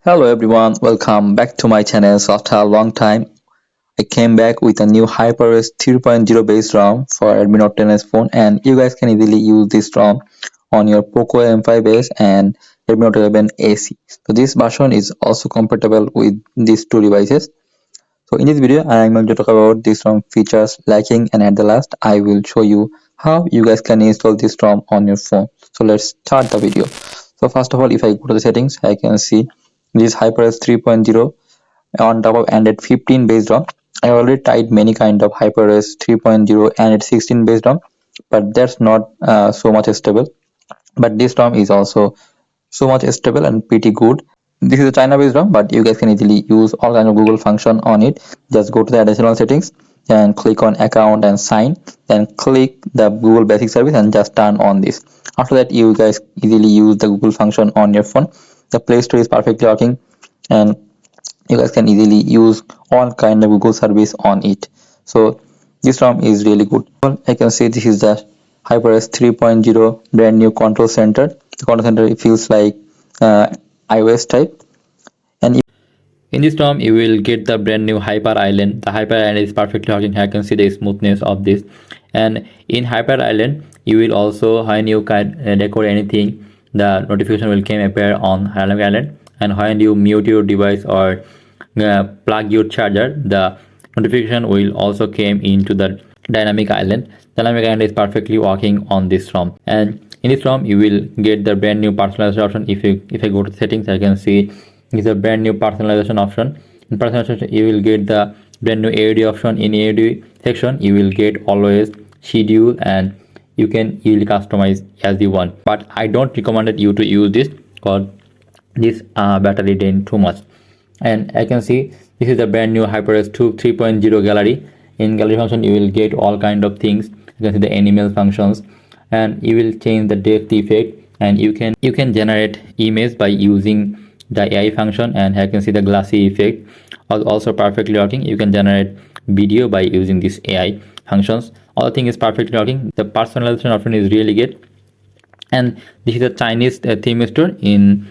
Hello everyone, welcome back to my channel. So after a long time, I came back with a new HyperOS 3.0 based ROM for Redmi Note 10s phone, and you guys can easily use this ROM on your Poco M5s and Redmi Note 11 AC. So this version is also compatible with these two devices. So in this video, I am going to talk about this ROM features, liking, and at the last, I will show you how you guys can install this ROM on your phone. So let's start the video. So first of all, if I go to the settings, I can see this HyperOS 3.0 on top of Android 15 based ROM. I already tried many kind of HyperOS 3.0 Android 16 based ROM, but that's not so much stable. But this ROM is also so much stable and pretty good. This is a China based ROM, but you guys can easily use all kind of Google function on it. Just go to the additional settings and click on account and sign, then click the Google basic service and just turn on this. After that, you guys easily use the Google function on your phone. The Play Store is perfectly working, and you guys can easily use all kind of Google service on it. So this ROM is really good. I can see this is the HyperOS 3.0 brand new control center. The control center feels like iOS type, and in this ROM you will get the brand new Hyper Island. The Hyper Island is perfectly working. I can see the smoothness of this, and in Hyper Island you will also, when you can record anything, the notification will come appear on Hyper Island, and when you mute your device or plug your charger, the notification will also came into the dynamic island. Dynamic island is perfectly working on this ROM, and in this ROM you will get the brand new personalization option. If I go to settings, I can see is a brand new personalization option. In personalization you will get the brand new AOD option. In AOD section you will get always schedule, and you can easily customize as you want, but I don't recommend you to use this because this battery drain too much. And I can see this is a brand new HyperOS 3.0 gallery. In gallery function you will get all kind of things. You can see the animal functions, and you will change the depth effect, and you can generate image by using the AI function, and I can see the glassy effect also perfectly working. You can generate video by using this AI functions. All thing is perfectly working. The personalization option is really good, and this is a Chinese theme store. In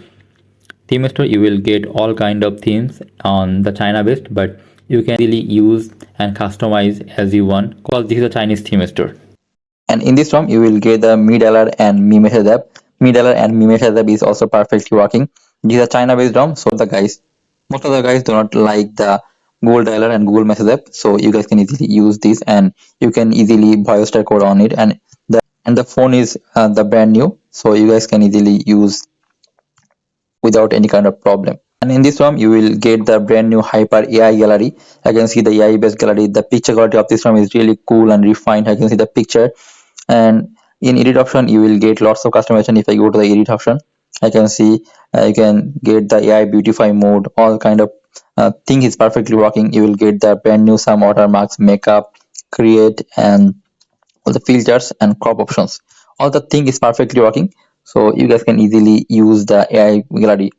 theme store you will get all kind of themes on the China based, but you can easily use and customize as you want because this is a Chinese theme store. And in this ROM you will get the Mi Dialer and Mi Message app. Mi Dialer and Mi Message app is also perfectly working. This is a China based ROM, so most of the guys do not like the Google Dialer and Google Message app, so you guys can easily use this, and you can easily voice record on it, and the phone is the brand new, so you guys can easily use without any kind of problem. And in this ROM you will get the brand new Hyper AI gallery. I can see the AI based gallery. The picture quality of this ROM is really cool and refined. I can see the picture, and in edit option you will get lots of customization. If I go to the edit option, I can see you can get the AI beautify mode. All kind of thing is perfectly working. You will get the brand new some watermarks, makeup, create, and all the filters and crop options. All the thing is perfectly working, so you guys can easily use the AI gallery.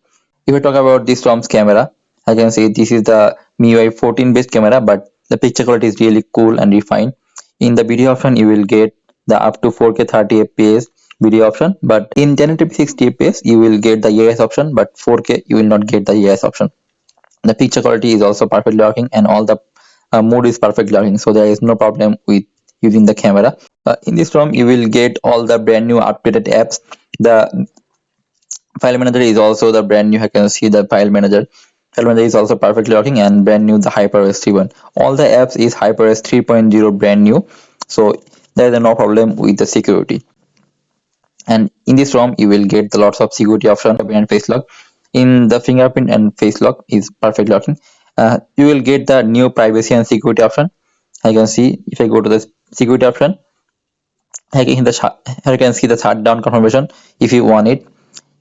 If I talk about this ROM's camera, I can say this is the MIUI 14 based camera, but the picture quality is really cool and refined. In the video option you will get the up to 4K 30 fps video option, but in 1080p 60 fps you will get the EIS option, but 4K you will not get the EIS option. The picture quality is also perfectly working, and all the mode is perfectly working, so there is no problem with using the camera. In this ROM you will get all the brand new updated apps. The file manager is also the brand new. I can see the file manager is also perfectly working, and brand new the HyperOS 3.1. All the apps is HyperOS 3.0 brand new, so there is no problem with the security. And in this ROM you will get the lots of security option and face lock. In the fingerprint and face lock is perfectly working. You will get the new privacy and security option. I can see if I go to the security option, I can see the shutdown confirmation. If you want it,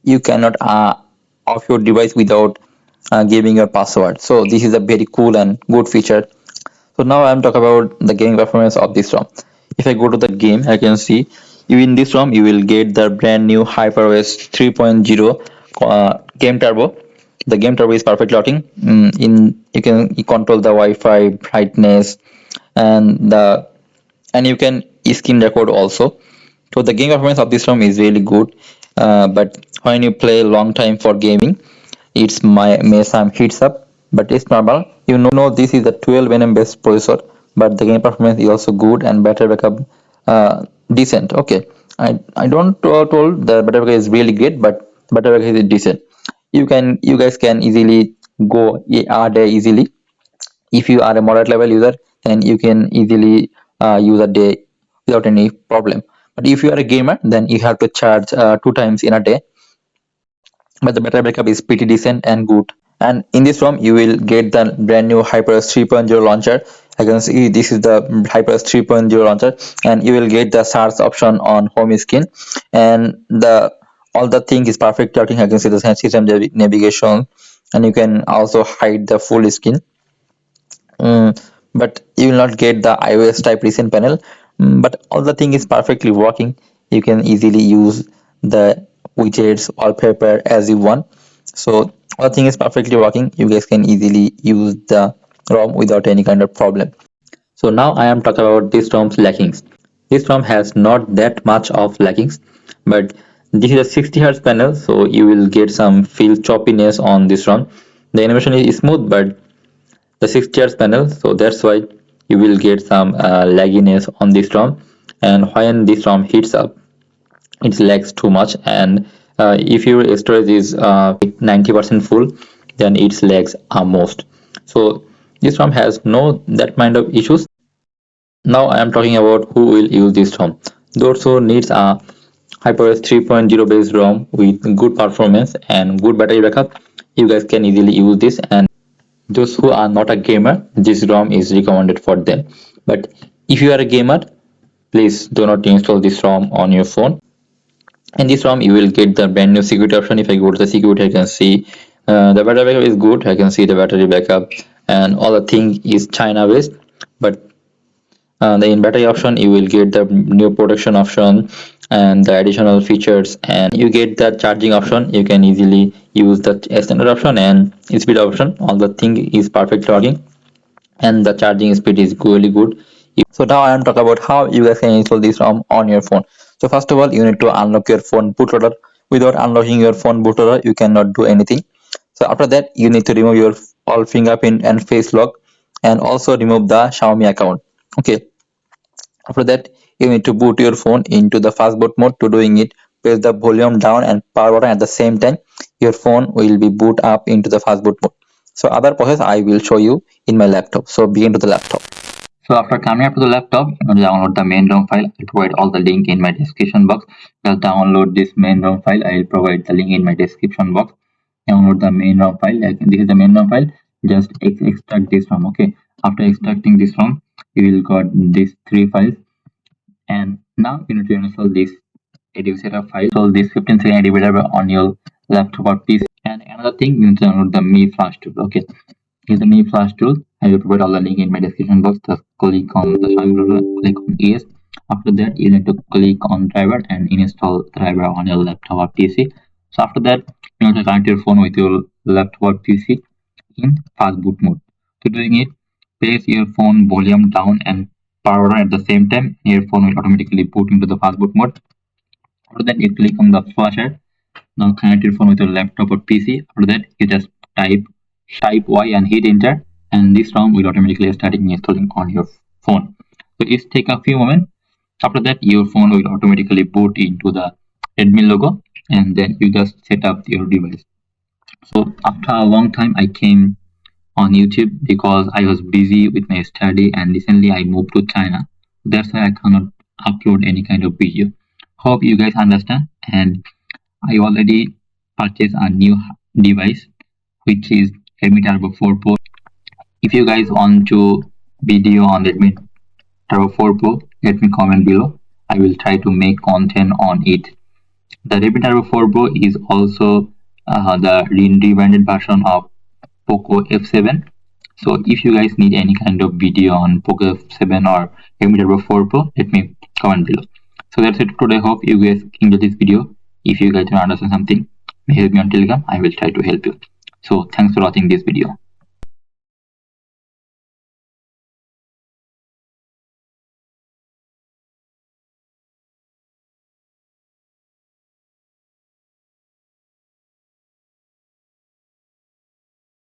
you cannot off your device without giving your password. So this is a very cool and good feature. So now I'm talking about the gaming performance of this ROM. If I go to the game, I can see in this ROM you will get the brand new HyperOS 3.0 game turbo. The game turbo is perfectly working. You can control the Wi-Fi, brightness, and you can screen record also. So the game performance of this ROM is really good, but when you play long time for gaming, it's may some heats up, but it's normal. You know this is a 12 nm based processor, but the game performance is also good and battery backup decent. Okay, I don't told the battery backup is really great, but battery backup is decent. You guys can easily go a day easily. If you are a moderate level user, then you can easily use a day without any problem. But if you are a gamer, then you have to charge 2 times in a day, but the battery backup is pretty decent and good. And in this ROM you will get the brand new HyperOS 3.0 launcher. I can see this is the HyperOS 3.0 launcher, and you will get the search option on home screen, and the all the thing is perfect working. I can see the system navigation, and you can also hide the full screen. But you will not get the iOS type recent panel. But all the thing is perfectly working. You can easily use the widgets wallpaper as you want. So all thing is perfectly working. You guys can easily use the ROM without any kind of problem. So now I am talking about this ROM's lackings. This ROM has not that much of lackings, but this is a 60 Hz panel, so you will get some feel choppiness on this ROM. The animation is smooth, but the 60 Hz panel, so that's why you will get some lagginess on this ROM. And when this ROM heats up, it lags too much, and if your storage is 90% full, then it lags most. So this ROM has no that kind of issues. Now I am talking about who will use this ROM. Those who needs a HyperOS 3.0 based ROM with good performance and good battery backup, you guys can easily use this. And those who are not a gamer, this ROM is recommended for them. But if you are a gamer, please do not install this ROM on your phone. In this ROM, you will get the brand new security option. If I go to the security, I can see the battery backup is good. I can see the battery backup, and all the thing is China based. But the in battery option, you will get the new protection option and the additional features, and you get the charging option. You can easily use the standard option and speed option. All the thing is perfect working, and the charging speed is really good. So now I am talking about how you guys can install this ROM on your phone. So first of all, you need to unlock your phone bootloader. Without unlocking your phone bootloader, you cannot do anything. So after that, you need to remove your all fingerprint and face lock, and also remove the Xiaomi account. Okay. After that, you need to boot your phone into the fastboot mode. To doing it, press the volume down and power button at the same time. Your phone will be boot up into the fastboot mode. So other process I will show you in my laptop. So begin to the laptop. So after coming up to the laptop, you will download the main ROM file. I'll provide all the link in my description box. Just download this main ROM file. I will provide the link in my description box. Download the main ROM file. This is the main ROM file. Just extract this ROM. Okay. After extracting this ROM, you will got these 3 files. And now you need to install this edu setup file. So this 15-second editor on your laptop or PC. And another thing, you need to download the Mi Flash tool. Okay. Here's the Mi Flash tool. I will provide all the link in my description box. Just click on the driver, click on yes. After that, you need to click on driver and install driver on your laptop or PC. So after that, you need to connect your phone with your laptop or PC in fast boot mode. To doing it, place your phone volume down and power on at the same time. Your phone will automatically boot into the fast boot mode. After that, you click on the flasher. Now connect your phone with your laptop or PC. After that, you just type Y and hit enter, and this ROM will automatically start installing on your phone. So it take a few moments. After that, your phone will automatically boot into the Redmi logo, and then you just set up your device. So after a long time, I came on YouTube because I was busy with my study, and recently I moved to China. That's why I cannot upload any kind of video. Hope you guys understand. And I already purchased a new device, which is Redmi Turbo 4 Pro. If you guys want to video on Redmi Turbo 4 Pro, let me comment below. I will try to make content on it. The Redmi Turbo 4 Pro is also the rebranded version of Poco F7. So if you guys need any kind of video on Poco F7 or Redmi Turbo 4 Pro, let me comment below. So that's it for today. Hope you guys enjoyed this video. If you guys don't understand something, help me on Telegram. I will try to help you. So thanks for watching this video.